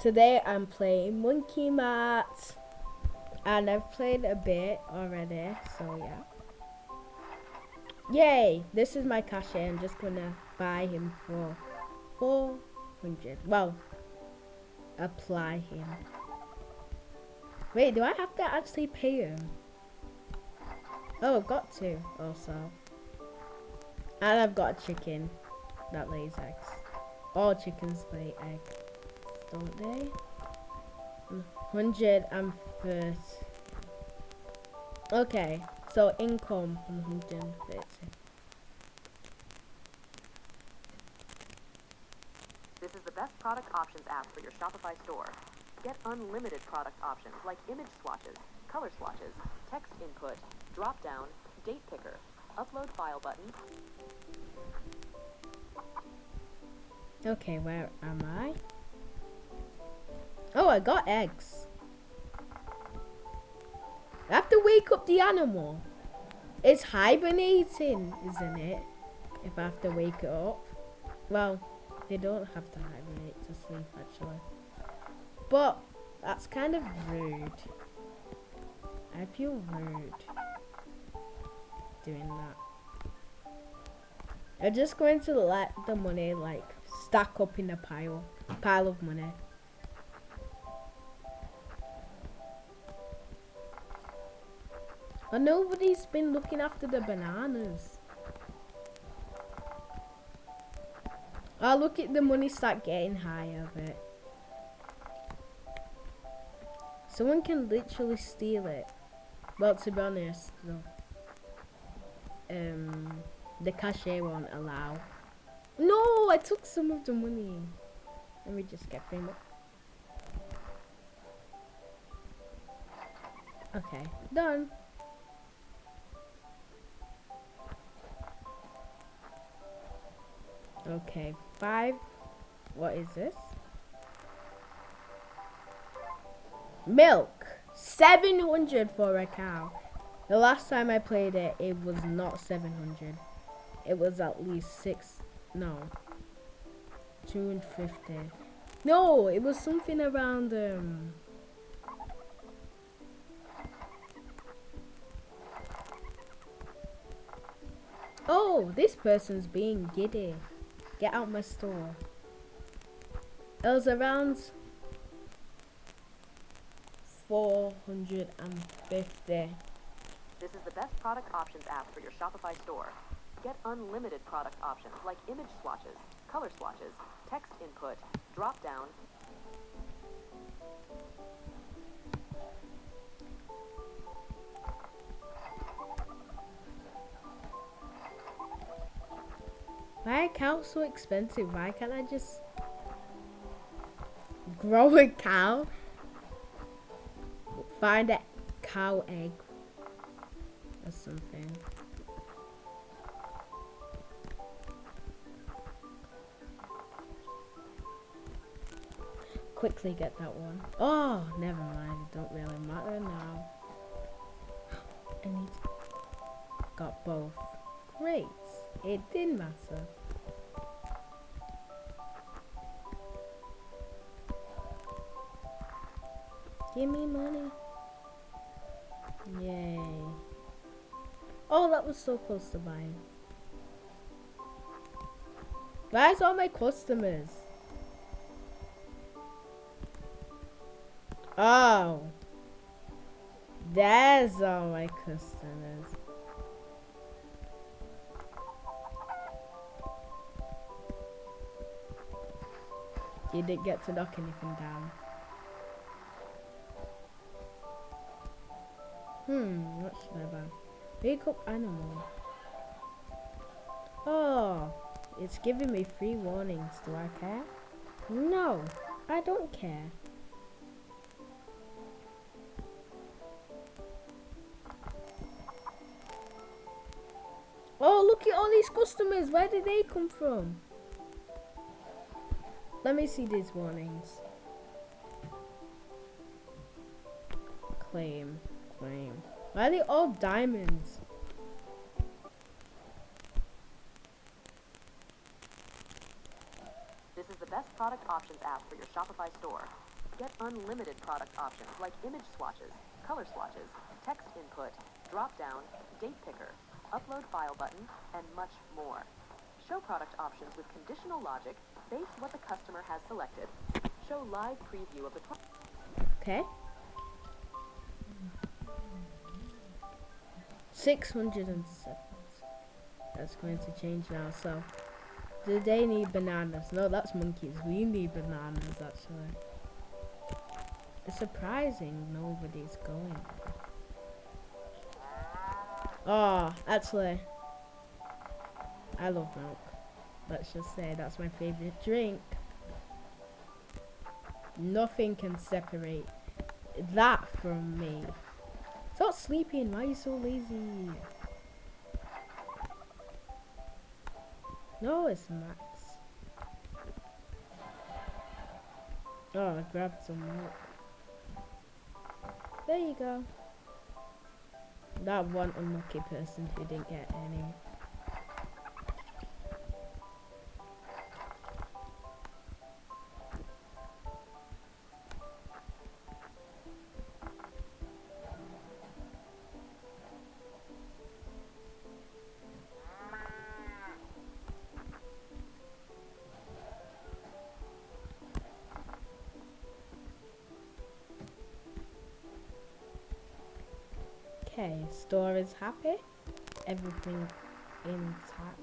Today I'm playing Monkey Mart, and I've played a bit already, so yeah. Yay! This is my cashier. I'm just gonna buy him for 400. Well, apply him. Wait, do I have to actually pay him? Oh, I've got to also. And I've got a chicken that lays eggs. All chickens lay eggs, don't they? 130. Okay, so income 130. This is the best product options app for your Shopify store. Get unlimited product options like image swatches, color swatches, text input, drop down, date picker, upload file button. Okay, where am I? Oh, I got eggs. I have to wake up the animal. It's hibernating, isn't it? If I have to wake it up. Well, they don't have to hibernate to sleep, actually. But that's kind of rude. I feel rude doing that. I'm just going to let the money like stack up in a pile of money. And nobody's been looking after the bananas. Oh, look at the money start getting higher a bit. Someone can literally steal it. Well, to be honest, though, the cashier won't allow. No, I took some of the money. Let me just get famous. Okay, done. Okay, 5. What is this? Milk. 700 for a cow. The last time I played it, it was not 700. It was at least 250. No, it was something around Oh, this person's being giddy. Get out my store. It was around 450. This is the best product options app for your Shopify store. Get unlimited product options like image swatches, color swatches, text input, drop down. Why are cows so expensive? Why can't I just grow a cow? Find a cow egg or something. Quickly get that one. Oh, never mind. It don't really matter now. I need to... Got both. Great. It didn't matter. Give me money. Yay. Oh, that was so close to buying. Where's all my customers? Oh. There's all my customers. You didn't get to knock anything down. What should I buy? Wake up animal. Oh, it's giving me free warnings. Do I care? No, I don't care. Oh, look at all these customers. Where did they come from? Let me see these warnings. Claim. Why are they all diamonds? This is the best product options app for your Shopify store. Get unlimited product options like image swatches, color swatches, text input, drop-down, date picker, upload file button, and much more. Show product options with conditional logic, base what the customer has selected. Show live preview of the product. Okay. 607. That's going to change now. So, do they need bananas? No, that's monkeys. We need bananas, actually. It's surprising nobody's going. Oh, actually, I love milk. Let's just say that's my favorite drink. Nothing can separate that from me. Stop sleeping. Why are you so lazy? No, it's Max. Oh, I grabbed some milk. There you go. That one unlucky person who didn't get any. Okay, store is happy. Everything intact.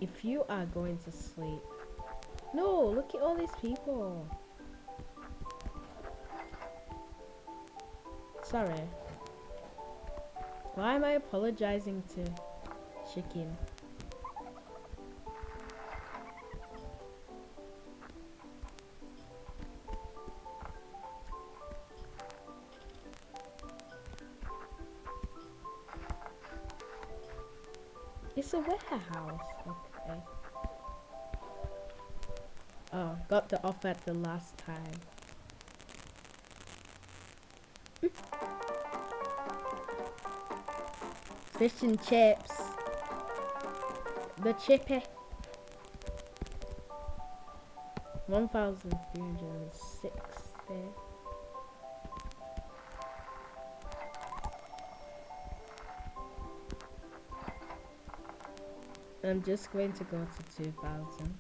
If you are going to sleep. No, look at all these people. Sorry. Why am I apologizing to Chicken? It's a warehouse. Okay. Oh, got the offer at the last time. Fish and chips. The chippy. 1,360. I'm just going to go to 2,000.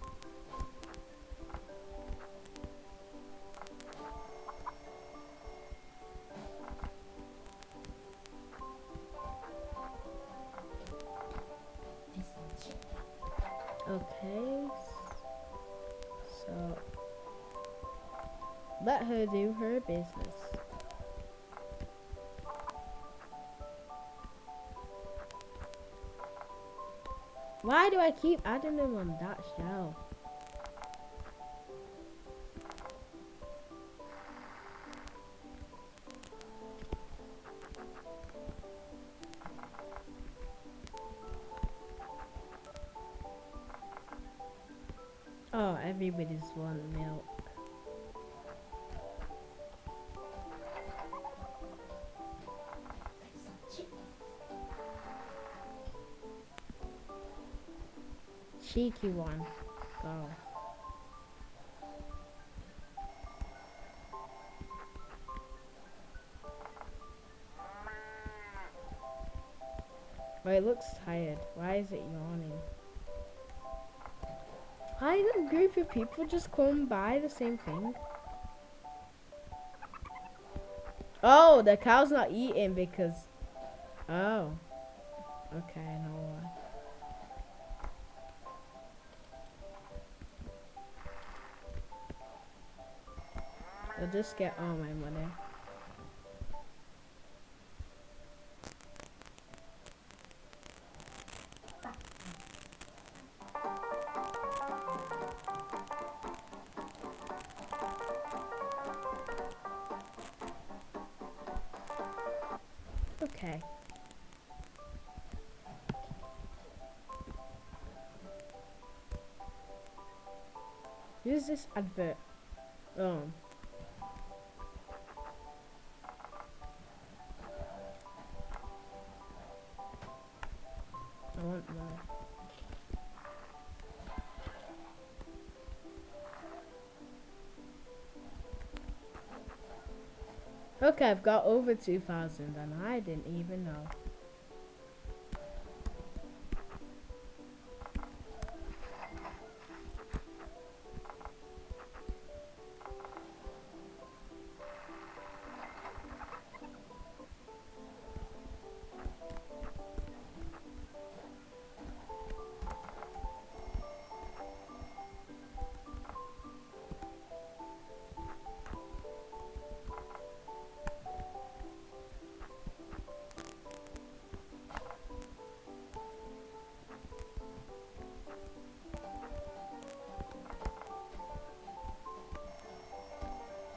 Okay, so let her do her business. Why do I keep adding them on that shelf? Oh, everybody's want milk. Cheeky one. Go. Oh, it looks tired. Why is it yawning? Why did a group of people just come by the same thing? Oh, the cow's not eating because... Oh. Okay, I know why. I'll just get all my money. Okay. Who's this advert? Oh. I want more. Okay, I've got over 2,000 and I didn't even know.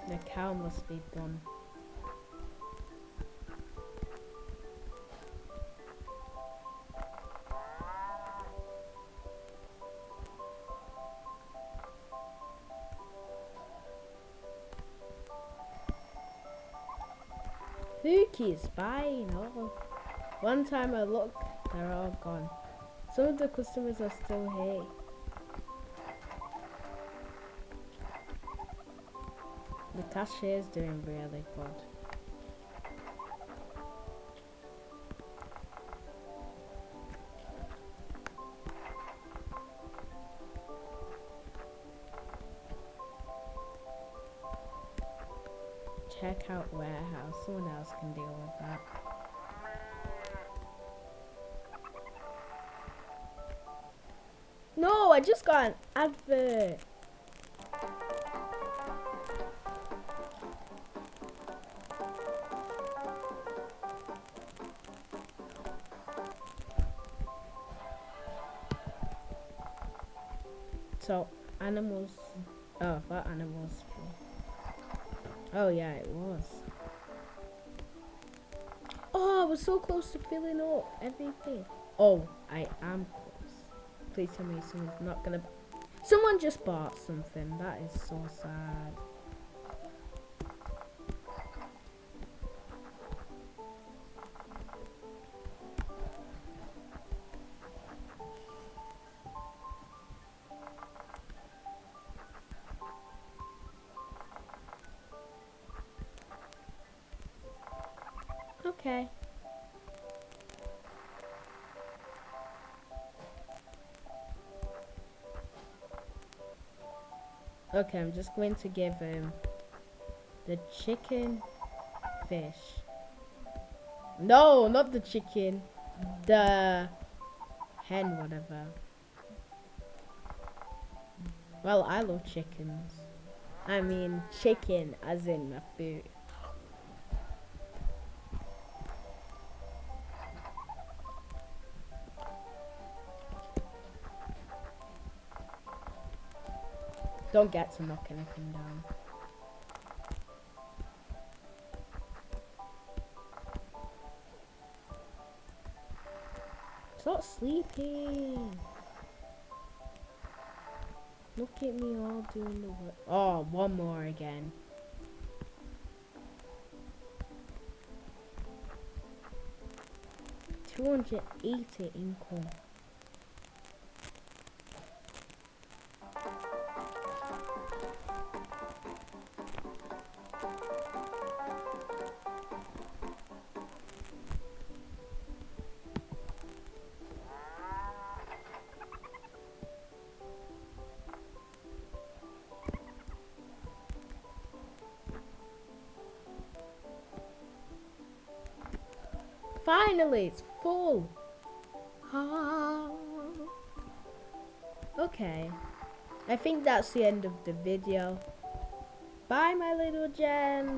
The cow must be done. Who keeps buying? Oh, one time I looked, they're all gone. Some of the customers are still here. The cashier's doing really good. Checkout warehouse. Someone else can deal with that. No, I just got an advert. So, animals. Oh, what animals? Oh, yeah, it was. Oh, I was so close to filling up everything. Oh, I am close. Please tell me someone's not gonna. Someone just bought something. That is so sad. Okay. Okay, I'm just going to give him the chicken fish. No, not the chicken. The hen, whatever. Well, I love chickens. I mean, chicken as in my food. Don't get to knock anything down. Stop sleeping. Look at me all doing the work. Oh, one more again. $280 income. Finally, it's full. Okay, I think that's the end of the video. Bye, my little gems.